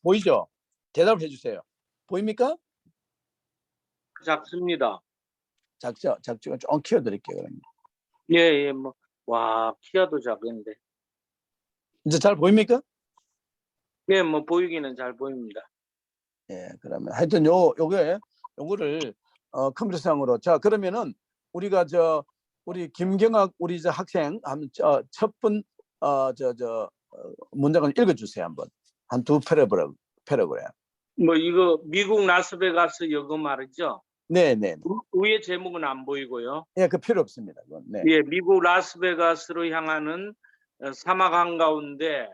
보이죠? 대답을 해주세요. 보입니까? 작습니다. 작죠? 작죠? 좀 키워드릴게요. 그러면. 예, 뭐, 와, 키가도 작은데. 이제 잘 보입니까? 예, 뭐, 보이기는 잘 보입니다. 예, 그러면 하여튼 요거를 컴퓨터상으로. 자, 그러면은 우리가 우리 김경학 우리 학생 한번 첫번 문장을 읽어주세요. 한번 한 두 패러그램. 뭐, 이거 미국 라스베가스 여거 말이죠? 네. 위에 제목은 안 보이고요. 예, 그 필요 없습니다. 그건. 네. 예, 미국 라스베가스로 향하는 사막 한가운데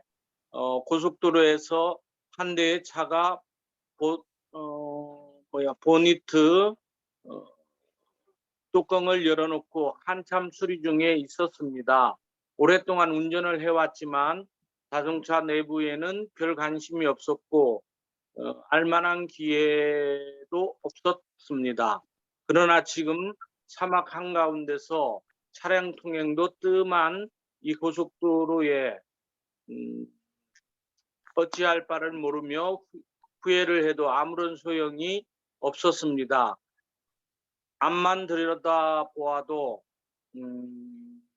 고속도로에서 한 대의 차가 보니트 뚜껑을 열어놓고 한참 수리 중에 있었습니다. 오랫동안 운전을 해왔지만 자동차 내부에는 별 관심이 없었고 알만한 기회도 없었습니다. 그러나 지금 사막 한가운데서 차량 통행도 뜸한 이 고속도로에 어찌할 바를 모르며 후회를 해도 아무런 소용이 없었습니다. 앞만 들여다보아도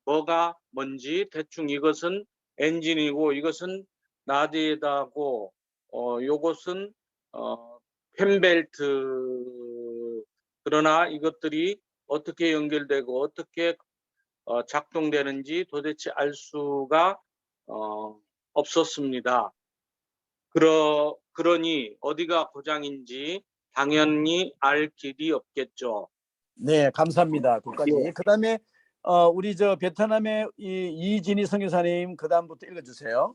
뭐가 뭔지 대충 이것은 엔진이고 이것은 라디에이터고 요것은 펜벨트. 그러나 이것들이 어떻게 연결되고 어떻게 작동되는지 도대체 알 수가 없었습니다. 그러니 어디가 고장인지 당연히 알 길이 없겠죠. 네, 감사합니다. 그까지. 예. 그다음에 우리 베트남의 이진희 선교사님 그다음부터 읽어주세요.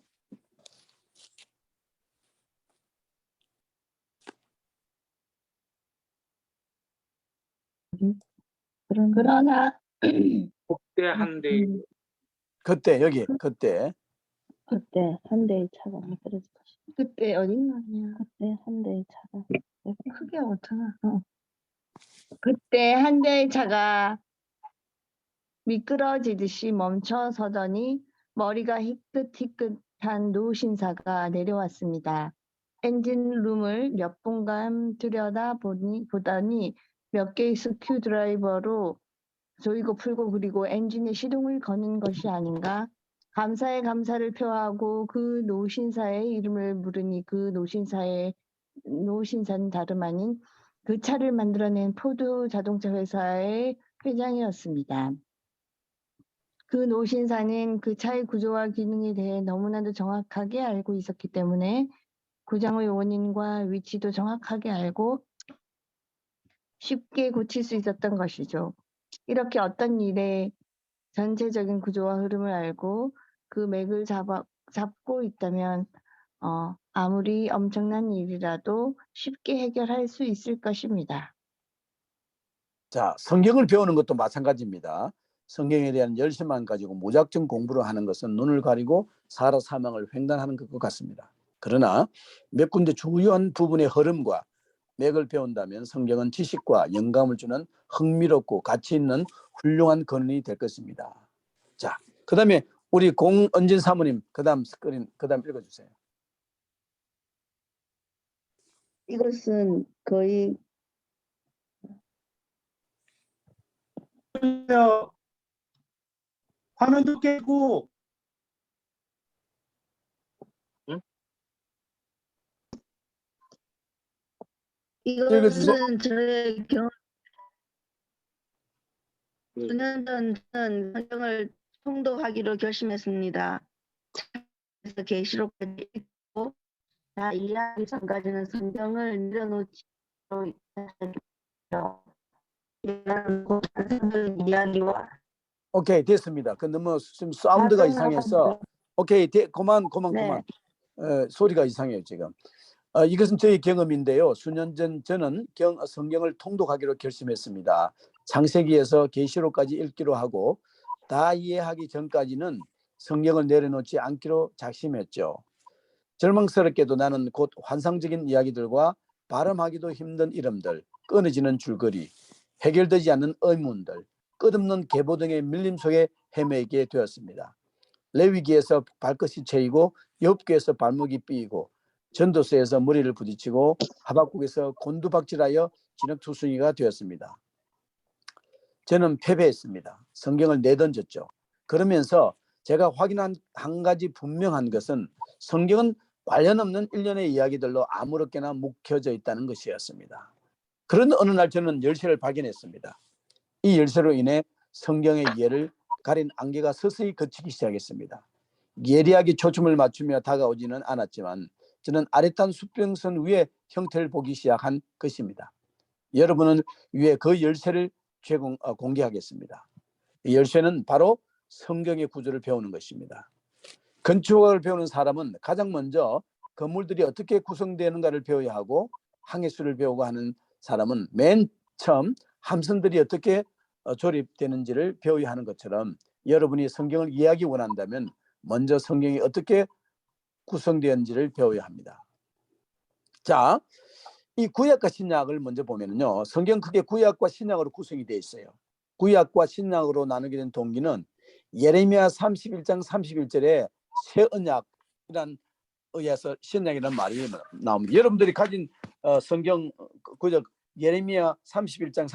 그러나 그때 한 대. 그때 여기 그때 한 대의 차가 떨어질 것이다. 그때 어딨냐? 그때 한 대의 차가 크게 못하나? 그때 한 대의 차가 미끄러지듯이 멈춰서더니 머리가 희끗희끗한 노신사가 내려왔습니다. 엔진룸을 몇 분간 보더니 몇 개의 스큐 드라이버로 조이고 풀고 그리고 엔진에 시동을 거는 것이 아닌가? 감사의 감사를 표하고 그 노신사의 이름을 물으니 그 노신사는 다름 아닌 그 차를 만들어낸 포드 자동차 회사의 회장이었습니다. 그 노신사는 그 차의 구조와 기능에 대해 너무나도 정확하게 알고 있었기 때문에 고장의 원인과 위치도 정확하게 알고 쉽게 고칠 수 있었던 것이죠. 이렇게 어떤 일의 전체적인 구조와 흐름을 알고 그 맥을 잡고 있다면 아무리 엄청난 일이라도 쉽게 해결할 수 있을 것입니다. 자, 성경을 배우는 것도 마찬가지입니다. 성경에 대한 열심만 가지고 무작정 공부를 하는 것은 눈을 가리고 사라 사망을 횡단하는 것과 같습니다. 그러나 몇 군데 주요한 부분의 흐름과 맥을 배운다면 성경은 지식과 영감을 주는 흥미롭고 가치 있는 훌륭한 근원이 될 것입니다. 자, 그 다음에 우리 공은진 사모님 그다음 읽어주세요. 이것은 거의 화면도 깨고. 이것은 저의 경험. 수년 전 저는 성경을 통독하기로 결심했습니다. 그래서 계시록까지 읽고 다 이해하기 전까지는 성경을 내려놓지로 있었죠. 이야기와 오케이, 됐습니다. 그 너무 지금 사운드가 이상해서 오케이, 그만. 네. 소리가 이상해요 지금. 이것은 저희 경험인데요. 수년 전 저는 성경을 통독하기로 결심했습니다. 창세기에서 계시록까지 읽기로 하고 다 이해하기 전까지는 성경을 내려놓지 않기로 작심했죠. 절망스럽게도 나는 곧 환상적인 이야기들과 발음하기도 힘든 이름들, 끊어지는 줄거리, 해결되지 않는 의문들, 끝없는 계보 등의 밀림 속에 헤매게 되었습니다. 레위기에서 발끝이 채이고 욥기에서 발목이 삐이고 전도서에서 머리를 부딪히고 하박국에서 곤두박질하여 진흙투성이가 되었습니다. 저는 패배했습니다. 성경을 내던졌죠. 그러면서 제가 확인한 한 가지 분명한 것은 성경은 관련 없는 일련의 이야기들로 아무렇게나 묵혀져 있다는 것이었습니다. 그런 어느 날 저는 열쇠를 발견했습니다. 이 열쇠로 인해 성경의 이해를 가린 안개가 서서히 걷히기 시작했습니다. 예리하게 초점을 맞추며 다가오지는 않았지만 저는 아래탄 수평선 위에 형태를 보기 시작한 것입니다. 여러분은 위에 그 열쇠를 공개하겠습니다. 이 열쇠는 바로 성경의 구조를 배우는 것입니다. 건축학을 배우는 사람은 가장 먼저 건물들이 어떻게 구성되는가를 배워야 하고 항해수를 배우고 하는 사람은 맨 처음 함선들이 어떻게 조립되는지를 배워야 하는 것처럼 여러분이 성경을 이해하기 원한다면 먼저 성경이 어떻게 구성되었는지를 배워야 합니다. 자, 이 구약과 신약을 먼저 보면요, 성경 크게 구약과 신약으로 구성이 되어 있어요. 구약과 신약으로 나누게 된 동기는 예레미야 31장 31절에 새 언약이란 의해서 신약이라는 말이 나옵니다. 여러분들이 가진 성경 구약 예레미야 31장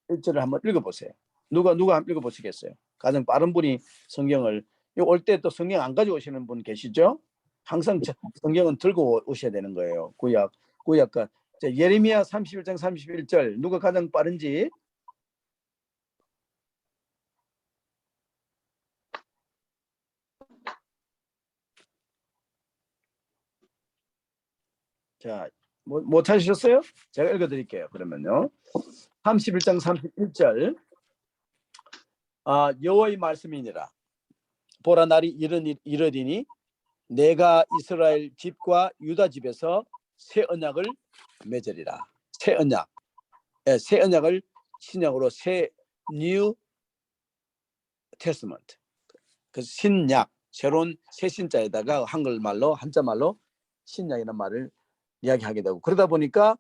31절을 한번 읽어보세요. 누가 한번 읽어보시겠어요? 가장 빠른 분이 성경을 올 때 또 성경 안 가져오시는 분 계시죠? 항상 성경은 들고 오셔야 되는 거예요. 구약과 예레미야 31장 31절 누가 가장 빠른지. 자, 못 찾으셨어요? 제가 읽어드릴게요. 그러면요. 31장 31절. 여호와의 말씀이니라. 보라, 날이 이르리니 내가 이스라엘 집과 유다 집에서 새 언약을 맺으리라. 새 언약. 새 언약을 신약으로 새 New Testament. 그 신약, 새로운 새 신자에다가 한글말로 한자말로 신약이라는 말을 이야기하게 되고, 그러다 보니까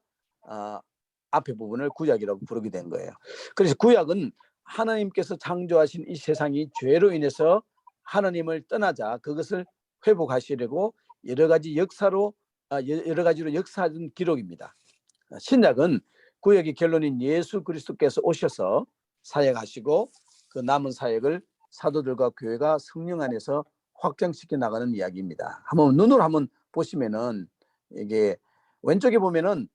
앞에 부분을 구약이라고 부르게 된 거예요. 그래서 구약은 하나님께서 창조하신 이 세상이 죄로 인해서 하나님을 떠나자 그것을 회복하시려고 여러 가지로 역사하던 기록입니다. 신약은 구약의 결론인 예수 그리스도께서 오셔서 사역하시고 그 남은 사역을 사도들과 교회가 성령 안에서 확장시켜 나가는 이야기입니다. 한번 눈으로 한번 보시면은 이게 왼쪽에 보면은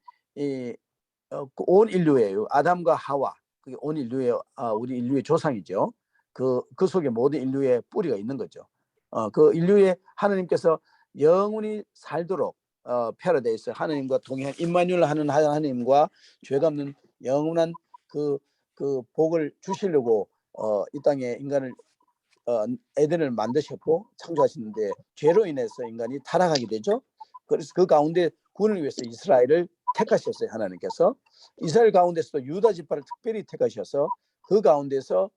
온 인류예요. 아담과 하와, 그게 온 인류의 우리 인류의 조상이죠. 그 속에 모든 인류의 뿌리가 있는 거죠. 그 인류의 하나님께서 영원히 살도록 패러다이스, 하나님과 동행한 임마누엘 하는 하나님과 죄가 없는 영원한 그 복을 주시려고 이 땅에 인간을 에덴을 만드셨고 창조하시는데 죄로 인해서 인간이 타락하게 되죠. 그래서 그 가운데 구원을 위해서 이스라엘을 택하셨어요. 하나님께서 이스라엘 가운데서도 유다 지파를 특별히 택하셔서 그 가운데서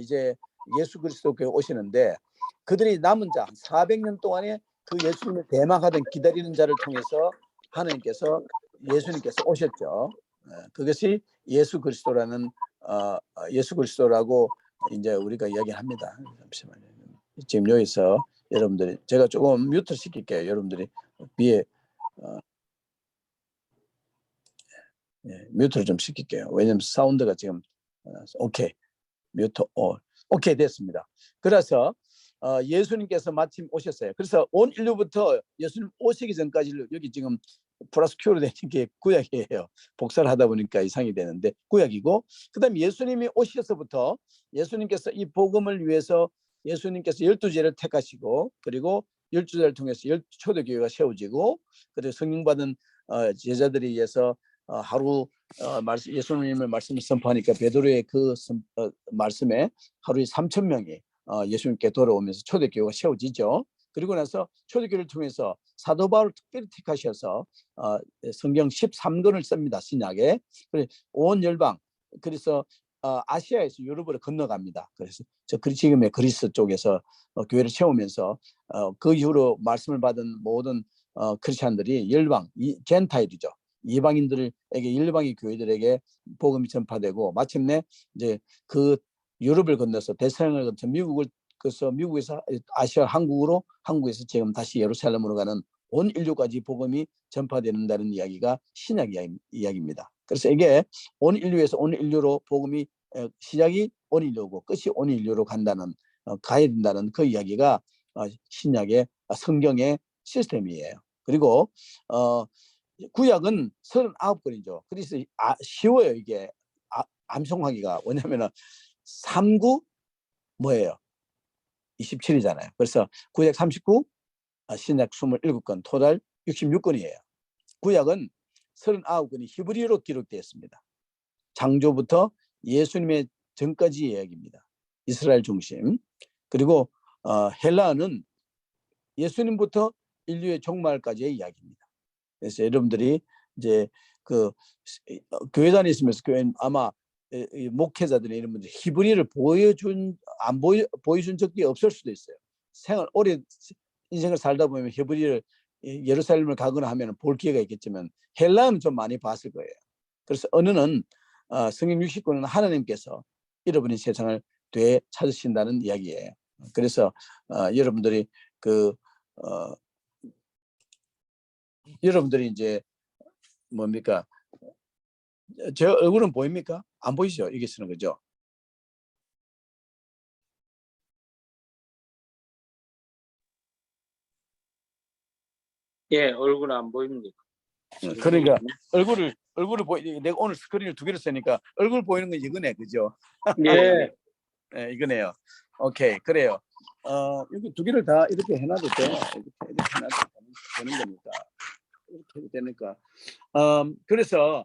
이제 예수 그리스도께 오시는데, 그들이 남은 자 400년 동안에 그 예수님을 대망하던 기다리는 자를 통해서 하나님께서 예수님께서 오셨죠. 그것이 예수 그리스도라는 예수 그리스도라고 이제 우리가 이야기합니다. 잠시만요. 지금 여기서 여러분들이 제가 조금 뮤트 시킬게요. 여러분들이 위에 뮤트를 좀 시킬게요. 왜냐면 사운드가 지금 오케이, 뮤트 오케이 됐습니다. 그래서 예수님께서 마침 오셨어요. 그래서 온 인류부터 예수님 오시기 전까지 여기 지금 플러스 Q로 되는 게 구약이에요. 복사를 하다 보니까 이상이 되는데 구약이고, 그다음에 예수님이 오셔서부터 예수님께서 이 복음을 위해서 예수님께서 12제를 택하시고, 그리고 12제를 통해서 초대교회가 세워지고, 그리고 성령 받은 제자들에 의해서 하루 예수님의 말씀을 선포하니까 베드로의 그 말씀에 하루에 3,000명이 예수님께 돌아오면서 초대교회가 세워지죠. 그리고 나서 초대교회를 통해서 사도 바울을 특별히 택하셔서 성경 13권을 씁니다. 신약에. 온 열방, 그래서 아시아에서 유럽으로 건너갑니다. 그래서 지금의 그리스 쪽에서 교회를 세우면서 그 이후로 말씀을 받은 모든 크리스찬들이 열방, 젠타일이죠. 이방인들에게, 일방의 교회들에게 복음이 전파되고, 마침내 이제 그 유럽을 건너서 대서양을 건너 미국에서 아시아 한국에서 지금 다시 예루살렘으로 가는 온 인류까지 복음이 전파된다는 이야기가 신약 이야기입니다. 그래서 이게 온 인류에서 온 인류로 복음이 시작이 온 인류고 끝이 온 인류로 가야 된다는 그 이야기가 신약의 성경의 시스템이에요. 그리고 구약은 39권이죠. 그래서 쉬워요. 이게 암송하기가. 왜냐하면 39 뭐예요? 27이잖아요. 그래서 구약 39, 신약 27권, 토탈 66권이에요. 구약은 39권이 히브리어로 기록되어 있습니다. 창조부터 예수님의 전까지 이야기입니다. 이스라엘 중심. 그리고 헬라어는 예수님부터 인류의 종말까지의 이야기입니다. 그래서 여러분들이 이제 그 교회 다니시면서 아마 목회자들이 이런 분들 히브리를 보여준 적이 없을 수도 있어요. 오래 인생을 살다 보면 히브리를 예루살렘을 가거나 하면 볼 기회가 있겠지만 헬라어는 좀 많이 봤을 거예요. 그래서 언어는 성경 60권은 하나님께서 잃어버린 세상을 되찾으신다는 이야기예요. 그래서 여러분들이 여러분들이 이제 뭡니까? 제 얼굴은 보입니까? 안 보이죠? 이게 쓰는 거죠. 예, 얼굴 안 보입니다. 그러니까 얼굴을 내가 오늘 스크린을 2개를 쓰니까 얼굴 보이는 건 이거네, 그죠? 예. 네, 이거네요. 오케이, 그래요. 여기 2개를 다 이렇게 해놔도 돼. 이렇게 해놔도 되는 거니까. 이렇게 해도 되니까. 그래서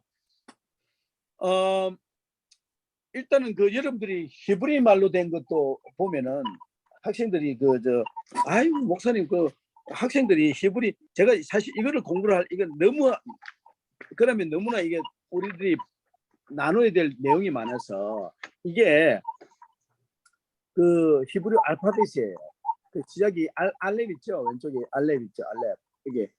일단은 여러분들이 히브리 말로 된 것도 보면은 학생들이 아이고 목사님 학생들이 히브리 제가 사실 이거를 공부를 이건 그러면 너무나 이게 우리들이 나눠야 될 내용이 많아서 이게 히브리 알파벳이에요. 시작이 알렙 있죠. 왼쪽에 알렙 있죠. 알렙. 이게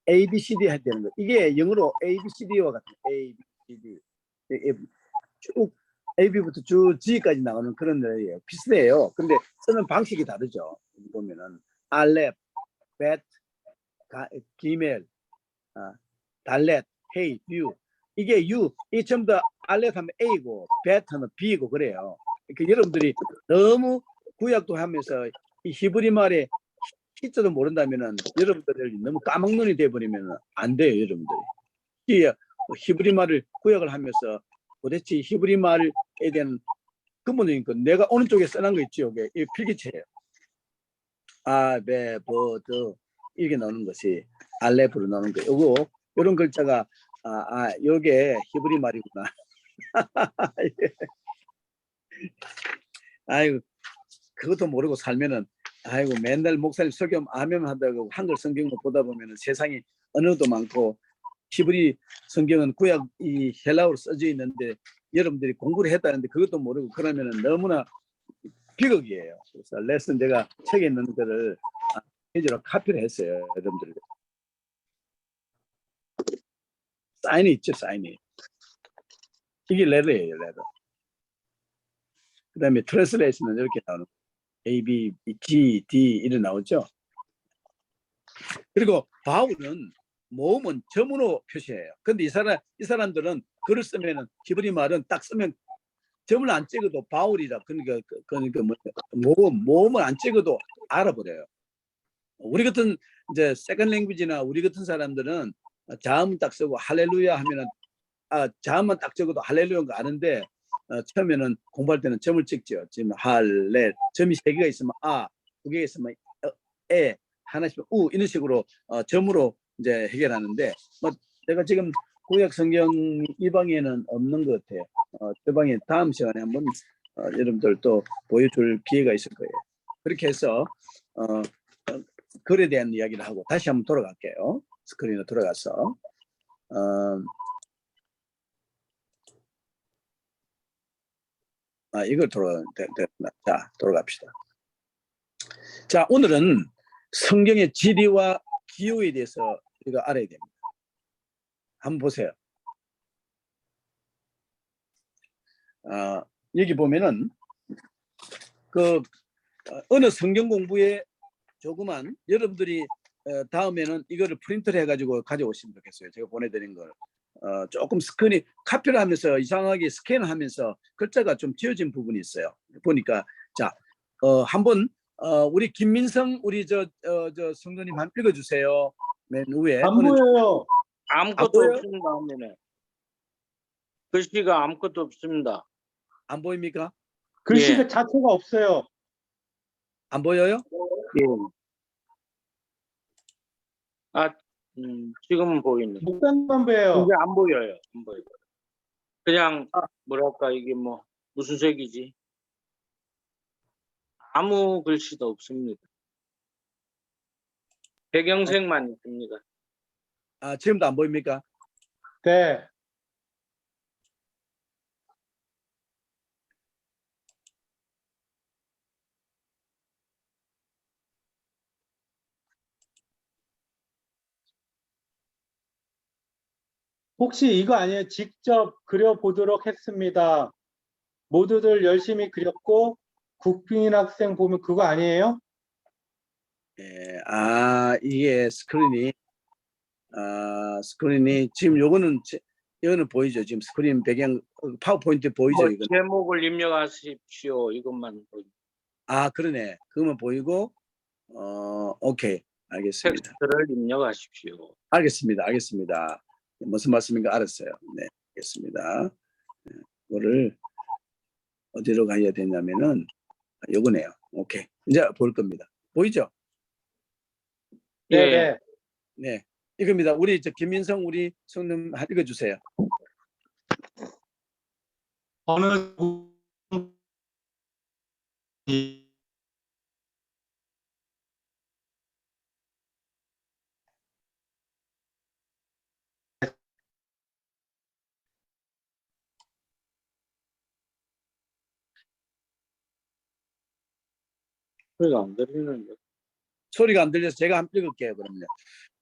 A, B, C, D 할 때는 거. 이게 영어로 A, B, C, D와 같은 A, B, C, D. 쭉 AB부터 쭉 G까지 나오는 그런 노래예요. 비슷해요. 근데 쓰는 방식이 다르죠. 보면은 알렙, 벳, 기멜, 달렛, 헤이, 유. 이게 이 전부 다 알렙 하면 A고 벳 하면 B고 그래요. 여러분들이 너무 구약도 하면서 이 히브리 말에 히자도 모른다면은 여러분들이 너무 까막눈이 돼버리면 안 돼요. 여러분들이 히브리 말을 구약을 하면서 도대체 히브리 말에 대한 근본적인 건 내가 오른쪽에 써놓은 거 있죠. 이게 필기체예요. 베, 버, 더 이렇게 나오는 것이 알렙으로 나오는 거. 요런 글자가 요게 히브리 말이구나. 아이고 그것도 모르고 살면은 아이고 맨날 목사님 설교 아멘 한다고 한글 성경을 보다 보면은 세상이 언어도 많고 히브리 성경은 구약 이 헬라어로 써져 있는데 여러분들이 공부를 했다는데 그것도 모르고 그러면은 너무나 비극이에요. 그래서 레슨 내가 책에 있는 거를 페이지로 카피를 했어요. 여러분들 사인이 있죠. 사인이 이게 레더예요. 레더. 그 다음에 트랜스레이션은 이렇게 나오는 A, B, G, D 이렇게 나오죠. 그리고 바울은 모음은 점으로 표시해요. 근데 이 사람들은 글을 쓰면은 히브리 말은 딱 쓰면 점을 안 찍어도 바울이라 그러니까 모음을 안 찍어도 알아버려요. 우리 같은 이제 세컨 랭귀지나 우리 같은 사람들은 자음 딱 쓰고 할렐루야 하면은 자음만 딱 적어도 할렐루야가 아는데 처음에는 공부할 때는 점을 찍죠. 지금 할렐 점이 3개가 있으면 2개가 있으면 하나씩 이런 식으로 점으로 이제 해결하는데 제가 지금 구약 성경 이 방에는 없는 것 같아요. 저 방에 다음 시간에 한번 여러분들 또 보여줄 기회가 있을 거예요. 그렇게 해서 글에 대한 이야기를 하고 다시 한번 돌아갈게요. 스크린으로 돌아가서 이걸 돌아갑시다. 자, 오늘은 성경의 지리와 기호에 대해서 우리가 알아야 됩니다. 한번 보세요. 여기 보면은 어느 성경 공부에 조그만 여러분들이 다음에는 이거를 프린트를 해가지고 가져오시면 좋겠어요. 제가 보내드린 걸. 조금 스크린 카피를 하면서 이상하게 스캔하면서 글자가 좀 지워진 부분이 있어요. 보니까 자 한번 우리 김민성 우리 저 성도님 한번 읽어주세요. 맨 위에 안 보여요. 아무것도 보여요? 없습니다. 화면에. 글씨가 아무것도 없습니다. 안 보입니까? 글씨가 예. 자체가 없어요. 안 보여요? 예. 지금은 보이네. 목단만 보여요. 이게 안 보여요. 안 보여요. 그냥 아. 뭐랄까 이게 뭐 무슨 색이지? 아무 글씨도 없습니다. 배경색만 있습니다. 지금도 안 보입니까? 네. 혹시 이거 아니에요? 직접 그려보도록 했습니다. 모두들 열심히 그렸고 국빈 학생 보면 그거 아니에요? 예, 이게 스크린이 지금 이거는 보이죠? 지금 스크린 배경 파워포인트 보이죠? 뭐 이거. 제목을 입력하십시오. 이것만 보입니다. 그러네. 그거만 보이고 오케이. 알겠습니다. 텍스트를 입력하십시오. 알겠습니다. 무슨 말씀인가 알았어요. 네, 알겠습니다. 이거를 어디로 가야 되냐면은 요거네요. 오케이. 이제 볼 겁니다. 보이죠? 네, 예. 네. 네, 이겁니다. 우리 김민성 우리 성님 읽어주세요. 어느 소리가 안 들리는데. 소리가 안 들려서 제가 한번 읽을게요. 그럼요.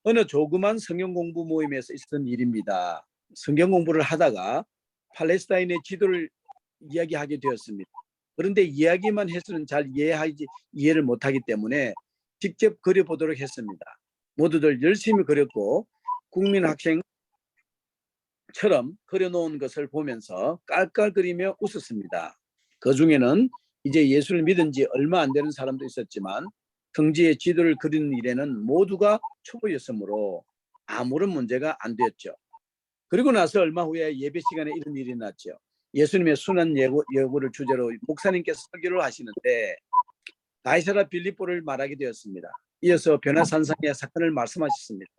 어느 조그만 성경 공부 모임에서 있었던 일입니다. 성경 공부를 하다가 팔레스타인의 지도를 이야기하게 되었습니다. 그런데 이야기만 해서는 잘 이해를 못하기 때문에 직접 그려보도록 했습니다. 모두들 열심히 그렸고 국민학생처럼 그려놓은 것을 보면서 깔깔거리며 웃었습니다. 그 중에는 이제 예수를 믿은 지 얼마 안 되는 사람도 있었지만 성지의 지도를 그리는 일에는 모두가 초보였으므로 아무런 문제가 안 되었죠. 그리고 나서 얼마 후에 예배 시간에 이런 일이 났죠. 예수님의 순환 예고를 주제로 목사님께서 설교를 하시는데 가이사랴 빌립보를 말하게 되었습니다. 이어서 변화산상의 사건을 말씀하셨습니다.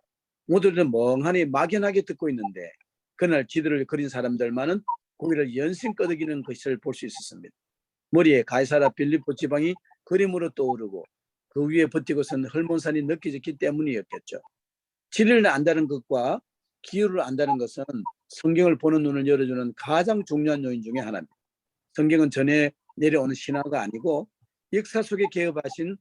모두들은 멍하니 막연하게 듣고 있는데 그날 지도를 그린 사람들만은 고개를 연신 끄덕이는 것을 볼 수 있었습니다. 머리에 가이사랴 빌립보 지방이 그림으로 떠오르고 그 위에 버티고선 헐몬산이 느껴졌기 때문이었겠죠. 진리를 안다는 것과 기후를 안다는 것은 성경을 보는 눈을 열어주는 가장 중요한 요인 중에 하나입니다. 성경은 전해 내려오는 신화가 아니고 역사 속에 개업하신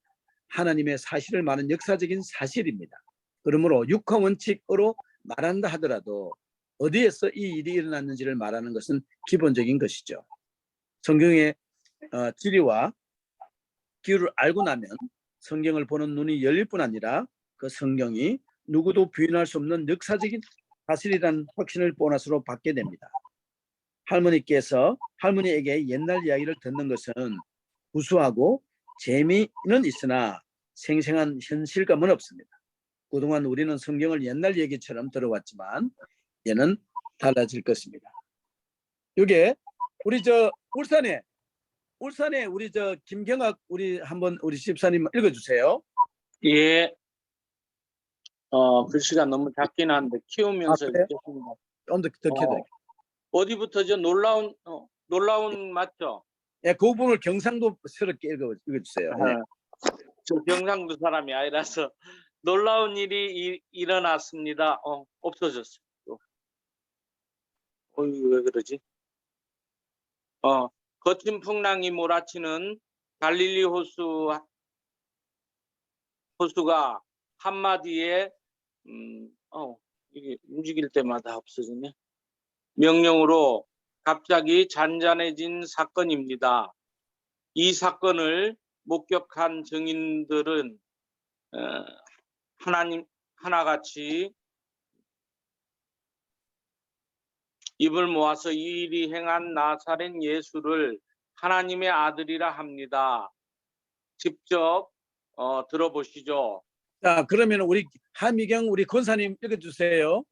하나님의 사실을 말하는 역사적인 사실입니다. 그러므로 육화 원칙으로 말한다 하더라도 어디에서 이 일이 일어났는지를 말하는 것은 기본적인 것이죠. 성경의 진리와 기후를 알고 나면 성경을 보는 눈이 열릴 뿐 아니라 그 성경이 누구도 부인할 수 없는 역사적인 사실이라는 확신을 보너스로 받게 됩니다. 할머니에게 옛날 이야기를 듣는 것은 구수하고 재미는 있으나 생생한 현실감은 없습니다. 그동안 우리는 성경을 옛날 얘기처럼 들어왔지만 얘는 달라질 것입니다. 이게 우리 울산에 우리 김경학 우리 집사님 읽어주세요. 예. 글씨가 너무 작긴 한데 키우면서 그래요? 읽겠습니다. 좀 더 켜드릴게요. 어디부터죠? 놀라운 맞죠? 예, 그 부분을 경상도스럽게 읽어주세요. 네. 저 경상도 사람이 아니라서 놀라운 일이 일어났습니다. 없어졌어요. 왜 그러지? 거친 풍랑이 몰아치는 갈릴리 호수가 한마디에 이게 움직일 때마다 없어지네. 명령으로 갑자기 잔잔해진 사건입니다. 이 사건을 목격한 증인들은 하나님 하나같이 입을 모아서 이 일이 행한 나사렛 예수를 하나님의 아들이라 합니다. 직접 들어보시죠. 자, 그러면 우리 하미경 우리 권사님 읽어주세요.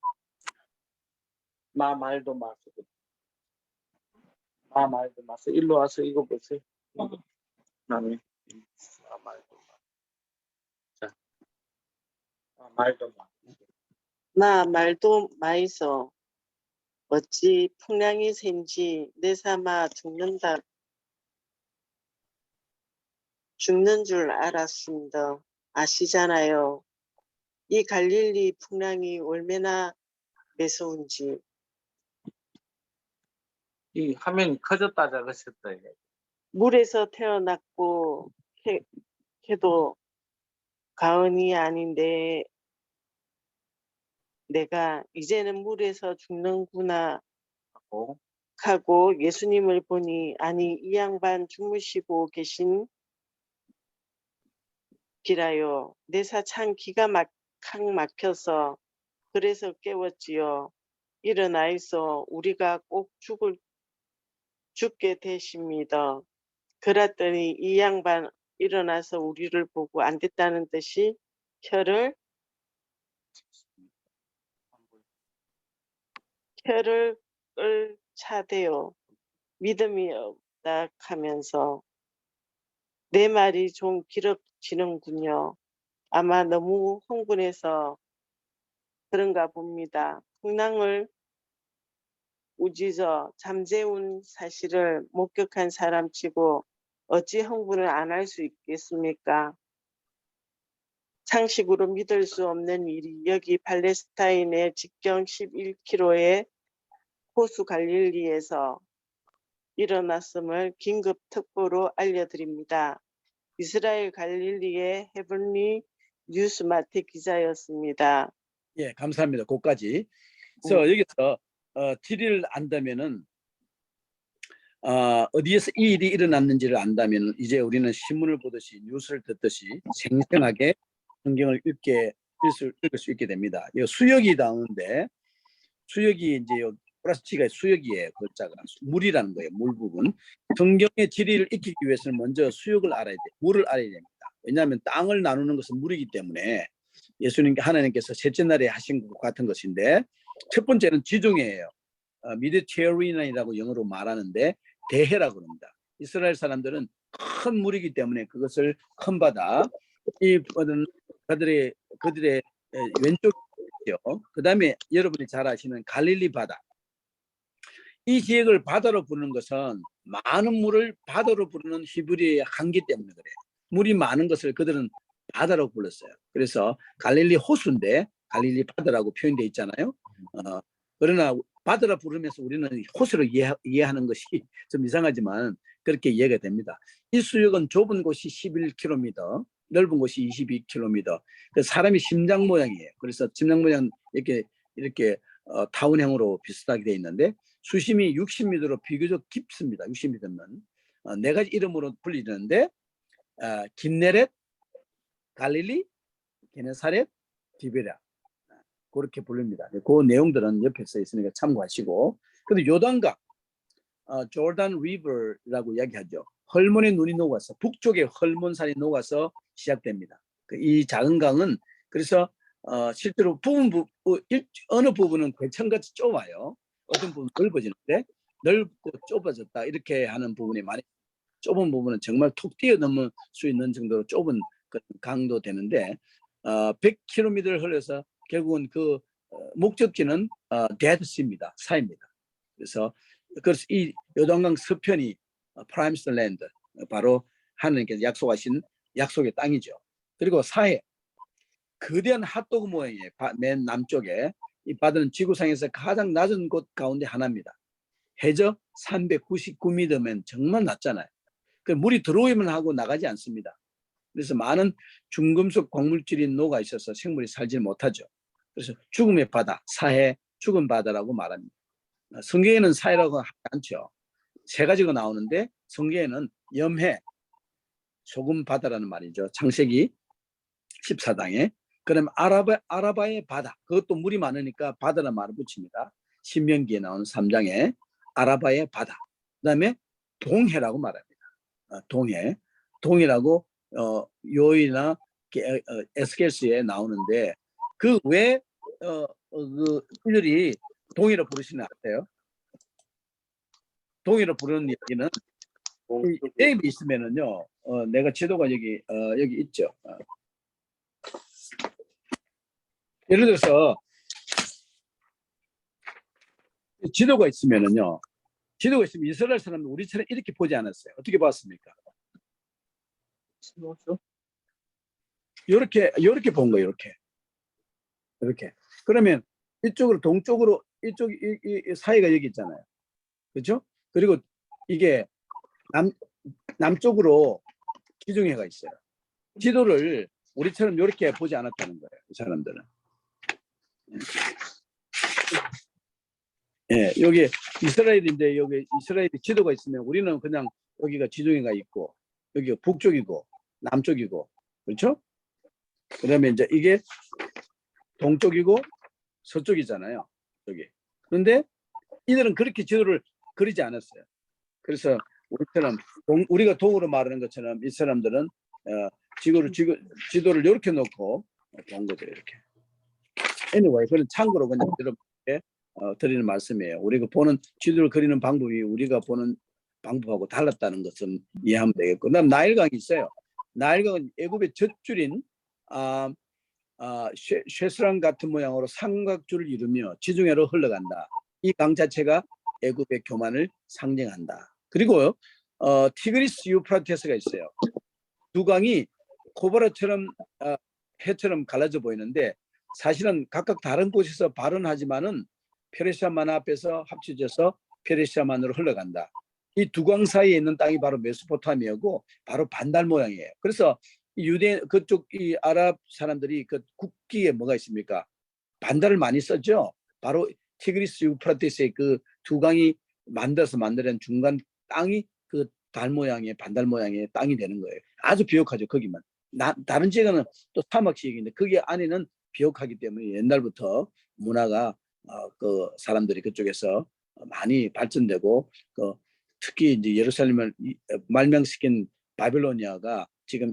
말도 마세요. 말도 마세요. 일로 와서 이거 보세요. 말도 마. 자, 말도 마. 나 말도 마이소. 어찌 풍랑이 샌지 내 삼아 죽는 줄 알았습니다. 아시잖아요. 이 갈릴리 풍랑이 얼마나 매서운지. 이 화면이 커졌다 작아졌다. 물에서 태어났고 해도 가언이 아닌데 내가 이제는 물에서 죽는구나 하고 예수님을 보니 아니 이 양반 주무시고 계신 기라요. 내사 참 기가 막혀서 그래서 깨웠지요. 일어나있어 우리가 꼭 죽게 되십니다. 그랬더니 이 양반 일어나서 우리를 보고 안 됐다는 듯이 혀를 끌차대요. 믿음이 없다 하면서 내 말이 좀 길어지는군요. 아마 너무 흥분해서 그런가 봅니다. 풍랑을 우지저 잠재운 사실을 목격한 사람치고 어찌 흥분을 안 할 수 있겠습니까? 상식으로 믿을 수 없는 일이 여기 팔레스타인의 직경 11km의 호수 갈릴리에서 일어났음을 긴급 특보로 알려드립니다. 이스라엘 갈릴리의 헤븐리 뉴스마트 기자였습니다. 예, 감사합니다. 거기까지. 그래서 여기서 지리를 안다면은 어디에서 이 일이 일어났는지를 안다면 이제 우리는 신문을 보듯이 뉴스를 듣듯이 생생하게 성경을 읽을 수 있게 됩니다. 이 수역이 나오는데 수역이 이제 플라스틱의 수역이에요. 글자가 물이라는 거예요. 물 부분. 성경의 지리를 익히기 위해서는 먼저 수역을 알아야 돼요. 물을 알아야 됩니다. 왜냐하면 땅을 나누는 것은 물이기 때문에 하나님께서 셋째 날에 하신 것 같은 것인데 첫 번째는 지중해예요. 미디테리안이라고 영어로 말하는데 대해라고 합니다. 이스라엘 사람들은 큰 물이기 때문에 그것을 큰 바다, 그들의 왼쪽이죠. 그 다음에 여러분이 잘 아시는 갈릴리 바다. 이 지역을 바다로 부르는 것은 많은 물을 바다로 부르는 히브리의 한기 때문에 그래요. 물이 많은 것을 그들은 바다로 불렀어요. 그래서 갈릴리 호수인데 갈릴리 바다라고 표현되어 있잖아요. 그러나 바다로 부르면서 우리는 호수로 이해하는 것이 좀 이상하지만 그렇게 이해가 됩니다. 이 수역은 좁은 곳이 11km, 넓은 곳이 22km. 사람이 심장 모양이에요. 그래서 심장 모양 이렇게 타운형으로 비슷하게 되어 있는데 수심이 60m로 비교적 깊습니다. 60m면 네 가지 이름으로 불리는데 긴네렛, 갈릴리, 게네사렛, 디베랴 그렇게 부릅니다. 그 내용들은 옆에 써 있으니까 참고하시고. 근데 요단강, 조던 리버라고 이야기하죠. 헐몬의 눈이 녹아서 북쪽에 헐몬산이 녹아서 시작됩니다. 이 작은 강은 그래서 실제로 어느 부분은 괴천같이 좁아요. 어떤 부분은 넓어지는데 넓고 좁아졌다 이렇게 하는 부분이 많이 좁은 부분은 정말 툭 뛰어넘을 수 있는 정도로 좁은 강도 되는데 100km를 흘러서 결국은 그 목적지는 데드시입니다. 사입니다. 그래서 이 요단강 서편이 프라임스 랜드 바로 하나님께서 약속하신 약속의 땅이죠. 그리고 사해 거대한 핫도그 모양이에요. 맨 남쪽에 이 바다는 지구상에서 가장 낮은 곳 가운데 하나입니다. 해저 399m면 정말 낮잖아요. 그 물이 들어오기만 하고 나가지 않습니다. 그래서 많은 중금속 광물질이 녹아 있어서 생물이 살지 못하죠. 그래서 죽음의 바다, 사해, 죽은 바다라고 말합니다. 성경에는 사해라고 하지 않죠. 세 가지가 나오는데 성경에는 염해, 소금 바다라는 말이죠. 창세기 14장에 그럼 아라바의 바다. 그것도 물이 많으니까 바다라는 말을 붙입니다. 신명기에 나오는 3장에 아라바의 바다. 그다음에 동해라고 말합니다. 동해. 동해라고 요이나 에스겔스에 나오는데 그 왜 그들이 동해로 부르시는 아세요? 동해로 부르는 얘기는 이 앱이 있으면은요. 내가 지도가 여기 있죠. 예를 들어서 지도가 있으면은요. 지도가 있으면 이스라엘 사람은 우리처럼 이렇게 보지 않았어요. 어떻게 봤습니까? 이렇게 본 거예요. 이렇게. 그러면 이쪽으로 동쪽으로 이쪽 이 사이가 여기 있잖아요. 그렇죠? 그리고 이게 남쪽으로 지중해가 있어요. 지도를 우리처럼 이렇게 보지 않았다는 거예요. 이 사람들은. 예, 여기 이스라엘인데 여기 이스라엘 지도가 있으면 우리는 그냥 여기가 지중해가 있고 여기가 북쪽이고 남쪽이고 그렇죠? 그다음에 이제 이게 동쪽이고 서쪽이잖아요. 여기. 그런데 이들은 그렇게 지도를 그리지 않았어요. 그래서 우리처럼 우리가 동으로 말하는 것처럼 이 사람들은 지도를 이렇게 놓고 본 거죠. 이렇게. Anyway, 그런 참고로 그냥 여러분께 드리는 말씀이에요. 우리가 보는 지도를 그리는 방법이 우리가 보는 방법하고 달랐다는 것은 이해하면 되겠고, 그다음 나일강이 있어요. 나일강은 애굽의 젖줄인 쉐스랑 같은 모양으로 삼각줄을 이루며 지중해로 흘러간다. 이 강 자체가 애굽의 교만을 상징한다. 그리고 티그리스 유프라테스가 있어요. 두 강이 코바라처럼 해처럼 갈라져 보이는데 사실은 각각 다른 곳에서 발원하지만은 페르시아만 앞에서 합쳐져서 페르시아만으로 흘러간다. 이 두 강 사이에 있는 땅이 바로 메소포타미아고 바로 반달 모양이에요. 그래서 유대 그쪽 이 아랍 사람들이 그 국기에 뭐가 있습니까? 반달을 많이 썼죠. 바로 티그리스 유프라테스의 그 두 강이 만들어낸 중간 땅이 그 달 모양의 반달 모양의 땅이 되는 거예요. 아주 비옥하죠. 거기만. 다른 지역은 또 사막 지역인데 거기 안에는 비옥하기 때문에 옛날부터 문화가 그 사람들이 그쪽에서 많이 발전되고 특히 이제 예루살렘을 말명시킨 바빌로니아가 지금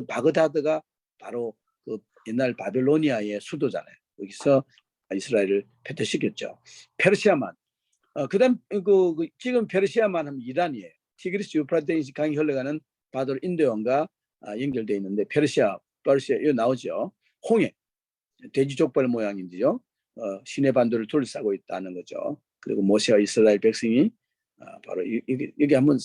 바그다드가 바로 그 옛날 바빌로니아의 수도잖아요. 여기서 이스라엘을 패퇴시켰죠. 페르시아만. 그다음 지금 페르시아만 하면 이란이에요. 티그리스 유프라테스 강이 흘러가는 바다로 인도양과 연결되어 있는데 페르시아 이거 나오죠. 홍해, 돼지 족발 모양인데요. 시내 반도를 둘러싸고 있다는 거죠. 그리고 모세와 이스라엘 백성이 바로 여기 한번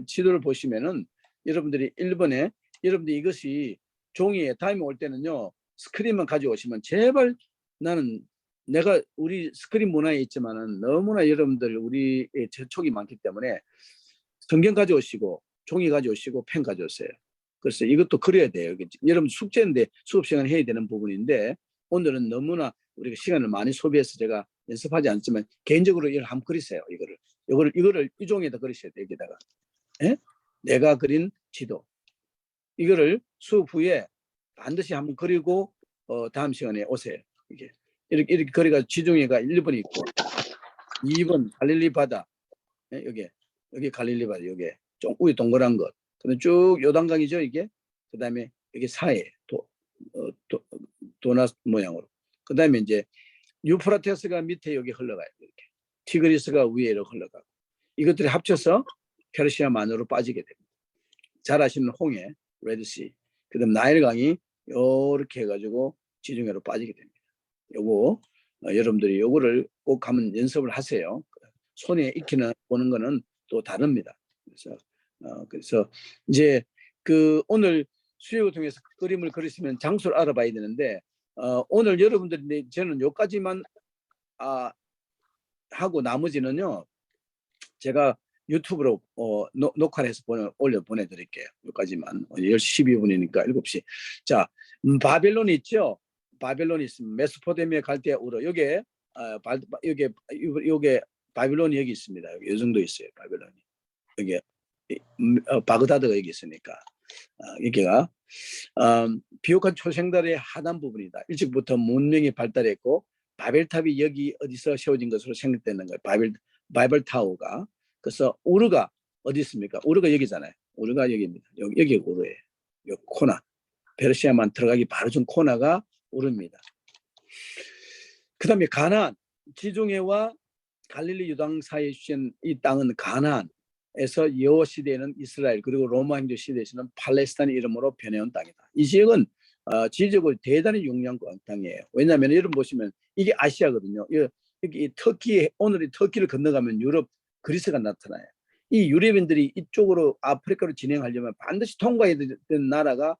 지도를 보시면은 여러분들이 1번에 여러분들이 이것이 종이에 다음에 올 때는요 스크린만 가져오시면 제발 나는 내가 우리 스크린 문화에 있지만은 너무나 여러분들 우리의 저촉이 많기 때문에 성경 가져오시고 종이 가져오시고 펜 가져오세요. 그래서 이것도 그려야 돼요. 여러분 숙제인데 수업 시간에 해야 되는 부분인데 오늘은 너무나 우리가 시간을 많이 소비해서 제가 연습하지 않지만 개인적으로 이걸 한번 그리세요. 이거를 이 종이에다 그리셔야 돼요. 여기다가. 예? 내가 그린 지도. 이거를 수업 후에 반드시 한번 그리고 다음 시간에 오세요. 이렇게 그래가지고 지중해가 1번 있고 2번 갈릴리 바다. 예? 여기 갈릴리 바다. 여기 좀 위에 동그란 것. 그다음에 쭉 요단강이죠. 이게. 그다음에 여기 사해 도나 모양으로. 그다음에 이제 유프라테스가 밑에 여기 흘러가요. 이렇게. 티그리스가 위에로 흘러가고. 이것들이 합쳐서 페르시아만으로 빠지게 됩니다. 잘 아시는 홍해, 레드시. 그다음 나일강이 이렇게 해가지고 지중해로 빠지게 됩니다. 요거 여러분들이 요거를 꼭 한번 연습을 하세요. 손에 익히는 보는 거는 또 다릅니다. 그래서 이제 오늘 수역을 통해서 그림을 그리시면 장소를 알아봐야 되는데 오늘 여러분들이 저는 요까지만 하고 나머지는요 제가 유튜브로 녹화를 해서 보내드릴게요. 여기까지만. 10시 12분이니까 7시. 자, 바벨론 있죠? 바벨론이 있으면 메소포타미아 갈대우르. 요게 바벨론이 여기 있습니다. 이 정도 있어요. 바벨론이. 여기 바그다드가 여기 있으니까. 여기가 비옥한 초생달의 하단 부분이다. 일찍부터 문명이 발달했고 바벨탑이 여기 어디서 세워진 것으로 생각되는 거예요. 바벨 타워가. 그래서 우르가 어디 있습니까? 우르가 여기잖아요. 우르가 여기입니다. 여기 우르예요. 요 코나. 페르시아만 들어가기 바로 전 코나가 우르입니다. 그 다음에 가나안, 지중해와 갈릴리 유당 사이에 주신 이 땅은 가나안에서 여호 시대에는 이스라엘 그리고 로마 행조 시대에서는 팔레스타인 이름으로 변해온 땅이다. 이 지역은 지리적으로 대단히 용이한 땅이에요. 왜냐하면 여러분 보시면 이게 아시아거든요. 여기 터키, 오늘의 터키를 건너가면 유럽, 그리스가 나타나요. 이 유럽인들이 이쪽으로 아프리카로 진행하려면 반드시 통과해야 되는 나라가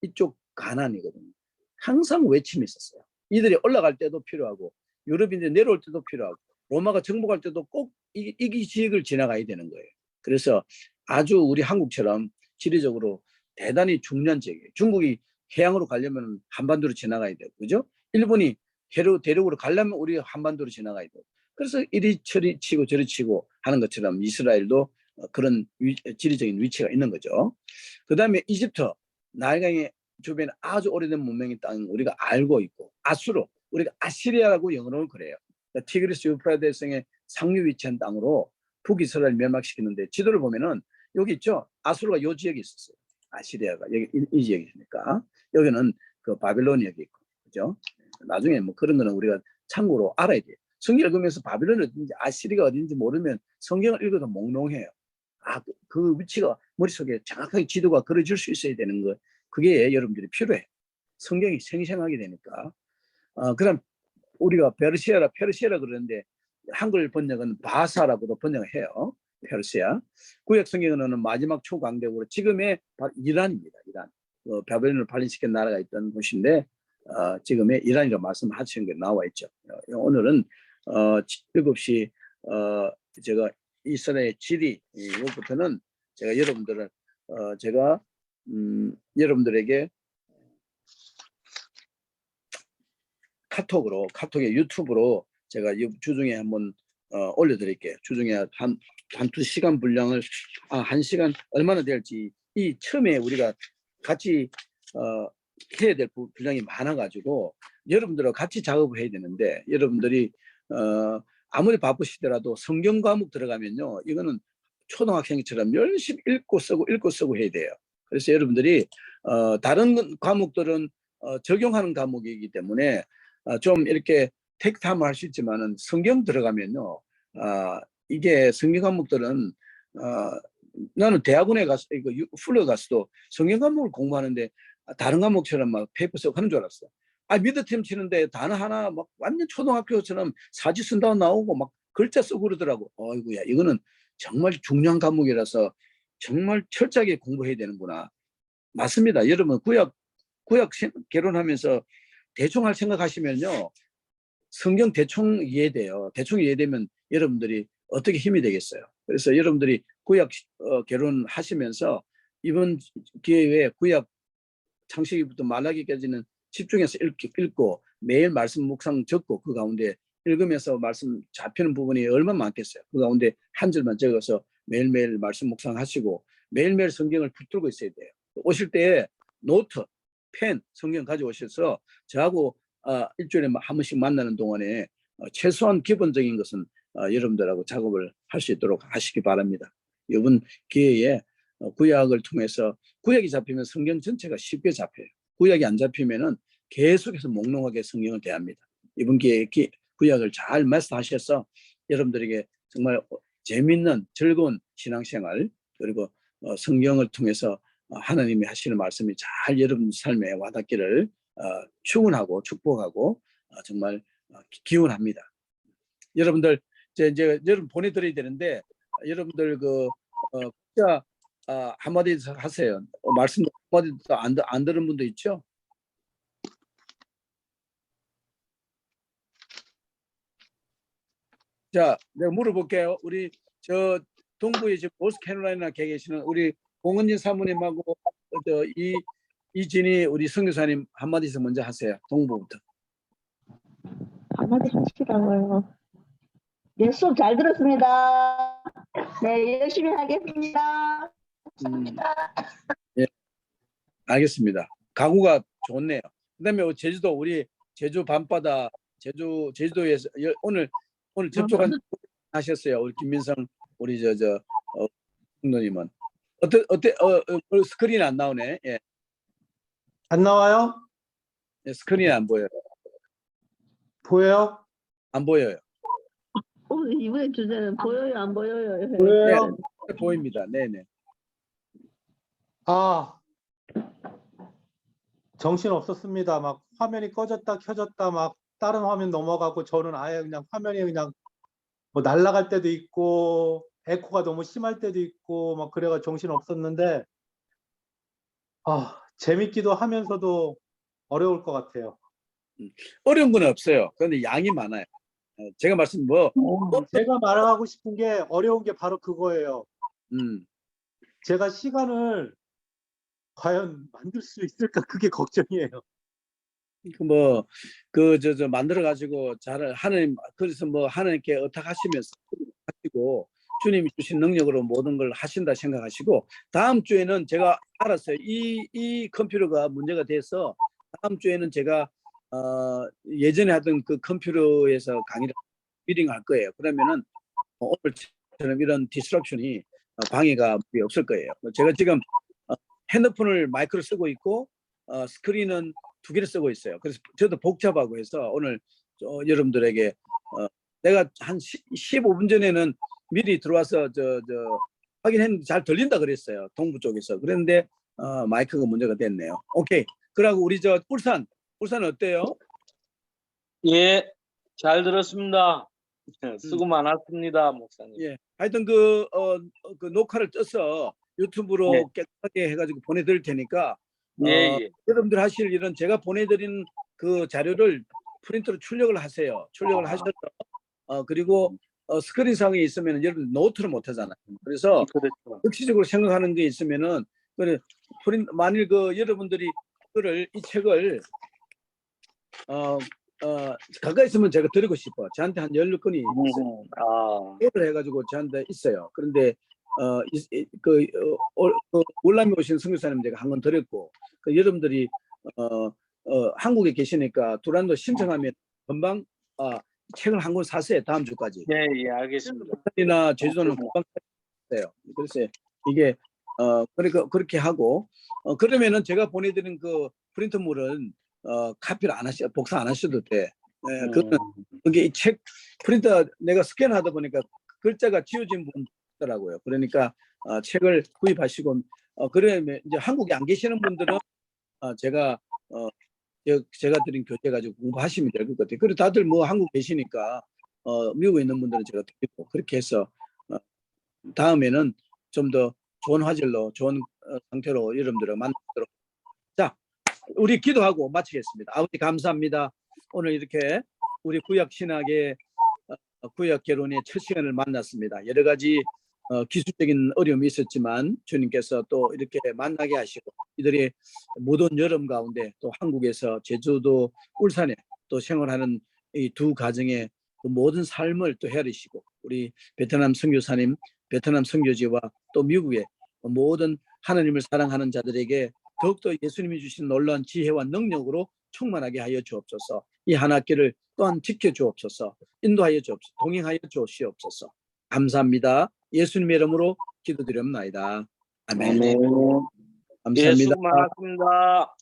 이쪽 가나안이거든요. 항상 외침이 있었어요. 이들이 올라갈 때도 필요하고 유럽인들이 내려올 때도 필요하고 로마가 정복할 때도 꼭 이 지역을 지나가야 되는 거예요. 그래서 아주 우리 한국처럼 지리적으로 대단히 중요한 지역이에요. 중국이 해양으로 가려면 한반도로 지나가야 되고, 그죠? 일본이 대륙으로 가려면 우리 한반도로 지나가야 되고. 그래서 이리 치고 저리 치고 하는 것처럼 이스라엘도 그런 지리적인 위치가 있는 거죠. 그 다음에 이집트, 나일강의 주변에 아주 오래된 문명의 땅 우리가 알고 있고, 아수르, 우리가 아시리아라고 영어로 그래요. 티그리스 유프라데스강의 상류 위치한 땅으로 북이스라엘 멸망시키는데 지도를 보면은 여기 있죠. 아수르가 요 지역에 있었어요. 아시리아가 여기 이 지역이 있으니까 여기는 그 바빌론이 여기 있고, 그죠? 나중에 뭐 그런 거는 우리가 참고로 알아야 돼요. 성경 읽으면서 바빌론이 어딘지 아시리가 어딘지 모르면 성경을 읽어도 몽롱해요. 그 위치가 머릿속에 정확하게 지도가 그려질 수 있어야 되는 거. 그게 여러분들이 필요해요. 성경이 생생하게 되니까. 그다음 우리가 페르시아라 그러는데 한글 번역은 바사라고도 번역을 해요. 페르시아. 구약 성경에는 마지막 초강대국으로 지금의 이란입니다. 이란. 바벨론을 발전시킨 나라가 있던 곳인데 지금의 이란이라고 말씀하시는 게 나와 있죠. 오늘은 7시 제가 이스라엘 지리 이것부터는 제가 여러분들을 여러분들에게 카톡에 유튜브로 제가 주중에 한번 올려드릴게요. 주중에 한 2시간 분량을 1시간 얼마나 될지 이 처음에 우리가 같이 해야 될 분량이 많아가지고 여러분들하고 같이 작업을 해야 되는데 여러분들이 아무리 바쁘시더라도 성경 과목 들어가면요 이거는 초등학생처럼 열심히 읽고 쓰고 해야 돼요. 그래서 여러분들이 다른 과목들은 적용하는 과목이기 때문에 좀 이렇게 택타임을 할 수 있지만은 성경 들어가면요 이게 성경 과목들은 나는 대학원에 가서 풀러 갔어도 성경 과목을 공부하는데 다른 과목처럼 막 페이퍼 쓰고 하는 줄 알았어. 미드팀 치는데 단어 하나 막 완전 초등학교처럼 사지선다운 나오고 막 글자 쓰고 그러더라고. 어이구야 이거는 정말 중요한 과목이라서 정말 철저하게 공부해야 되는구나. 맞습니다. 여러분 구약 개론하면서 대충 할 생각하시면요 성경 대충 이해돼요. 대충 이해되면 여러분들이 어떻게 힘이 되겠어요. 그래서 여러분들이 구약 개론하시면서 이번 기회에 구약 창세기부터 말라기까지는 집중해서 읽고 매일 말씀 묵상 적고 그 가운데 읽으면서 말씀 잡히는 부분이 얼마나 많겠어요. 그 가운데 한 줄만 적어서 매일매일 말씀 묵상하시고 매일매일 성경을 붙들고 있어야 돼요. 오실 때 노트, 펜, 성경 가져오셔서 저하고 일주일에 한 번씩 만나는 동안에 최소한 기본적인 것은 여러분들하고 작업을 할 수 있도록 하시기 바랍니다. 이번 기회에 구약을 통해서 구약이 잡히면 성경 전체가 쉽게 잡혀요. 구약이 안 잡히면은 계속해서 몽롱하게 성경을 대합니다. 이번 기회에 구약을 잘 마스터하셔서 여러분들에게 정말 재미있는 즐거운 신앙생활 그리고 성경을 통해서 하나님이 하시는 말씀이 잘 여러분 삶에 와닿기를 축원하고 축복하고 정말 기원합니다. 여러분들 이제 여러분 보내드려야 되는데 여러분들 진짜 한마디 하세요. 말씀 한마디도 안 들은 분도 있죠? 자, 내가 물어볼게요. 우리 저 동부에 지금 노스캐롤라이나 계시는 우리 공은진 사모님하고 이진희 우리 선교사님 한마디씩 먼저 하세요. 동부부터. 한마디 하시라고요. 네, 수업 잘 들었습니다. 네, 열심히 하겠습니다. 감사합니다. 알겠습니다. 가구가 좋네요. 그다음에 제주도 우리 제주 밤바다 제주도에서 오늘 접촉한 하셨어요. 우리 김민성 우리 총노님은 어때 스크린 안 나오네. 예. 안 나와요? 예, 스크린 안 보여요. 보여요? 안 보여요. 이번에 주제는 보여요, 안 보여요? 보여요? 보입니다. 네네. 아, 정신 없었습니다. 막 화면이 꺼졌다 켜졌다 막 다른 화면 넘어가고 저는 아예 그냥 화면이 그냥 뭐 날아갈 때도 있고 에코가 너무 심할 때도 있고 막 그래가 정신 없었는데 재밌기도 하면서도 어려울 것 같아요. 어려운 건 없어요. 그런데 양이 많아요. 제가 말씀 제가 말하고 싶은 게 어려운 게 바로 그거예요. 제가 시간을 과연 만들 수 있을까 그게 걱정이에요. 만들어 가지고 잘 하나님 그래서 하나님께 의탁하시면서 하시고 주님이 주신 능력으로 모든 걸 하신다 생각하시고 다음 주에는 제가 알았어요. 이 컴퓨터가 문제가 돼서 다음 주에는 제가 예전에 하던 그 컴퓨터에서 강의를 미링할 거예요. 그러면은 오늘처럼 이런 디스트럭션이 방해가 없을 거예요. 제가 지금 핸드폰을 마이크를 쓰고 있고 스크린은 2개를 쓰고 있어요. 그래서 저도 복잡하고 해서 오늘 여러분들에게 내가 한 15분 전에는 미리 들어와서 확인했는데 잘 들린다 그랬어요. 동부 쪽에서. 그런데 마이크가 문제가 됐네요. 오케이. 그리고 우리 울산 어때요? 예, 잘 들었습니다. 수고 많았습니다, 목사님. 예. 하여튼 그 녹화를 떠서 유튜브로 네. 깨끗하게 해가지고 보내드릴 테니까 예. 여러분들 하실 일은 제가 보내드린 그 자료를 프린터로 출력을 하세요. 출력을 하셔서 그리고 스크린상에 있으면 여러분 노트를 못 하잖아요. 그래서 그렇죠. 역시적으로 생각하는 게 있으면은 만일 여러분들이 이 책을 가까이 있으면 제가 드리고 싶어. 저한테 한 16권이 있어요. 를 해가지고 저한테 있어요. 그런데 월남에 오신 선교사님 제가 한 권 드렸고 여러분들이 한국에 계시니까 두란노 신청하면 금방 책을 한 권 사세요. 다음 주까지. 예, 알겠습니다. 부산이나 제주도는 금방 사세요. 그래서 이게 그러니까 그렇게 하고 그러면은 제가 보내드린 그 프린터물은 카피를 안 복사 안 하셔도 돼. 그게 이 책 프린터 내가 스캔하다 보니까 글자가 지워진 분 있더라고요. 그러니까 책을 구입하시고 그러면 이제 한국에 안 계시는 분들은 제가 드린 교재 가지고 공부하시면 될 것 같아요. 그리고 다들 한국 계시니까 미국에 있는 분들은 제가 드리고 그렇게 해서 다음에는 좀 더 좋은 화질로 좋은 상태로 여러분들을 만나도록. 자, 우리 기도하고 마치겠습니다. 아버지 감사합니다. 오늘 이렇게 우리 구약 신학의 구약 개론의 첫 시간을 만났습니다. 여러 가지 기술적인 어려움이 있었지만 주님께서 또 이렇게 만나게 하시고 이들이 무더운 여름 가운데 또 한국에서 제주도 울산에 또 생활하는 이 두 가정의 그 모든 삶을 또 헤아리시고 우리 베트남 선교사님, 베트남 선교지와 또 미국의 모든 하나님을 사랑하는 자들에게 더욱더 예수님이 주신 놀라운 지혜와 능력으로 충만하게 하여 주옵소서. 이 한 학기를 또한 지켜주옵소서. 인도하여 주옵소서. 동행하여 주옵소서. 감사합니다. 예수님의 이름으로 기도드립니다. 아멘. 예, 감사합니다. 수고 많았습니다.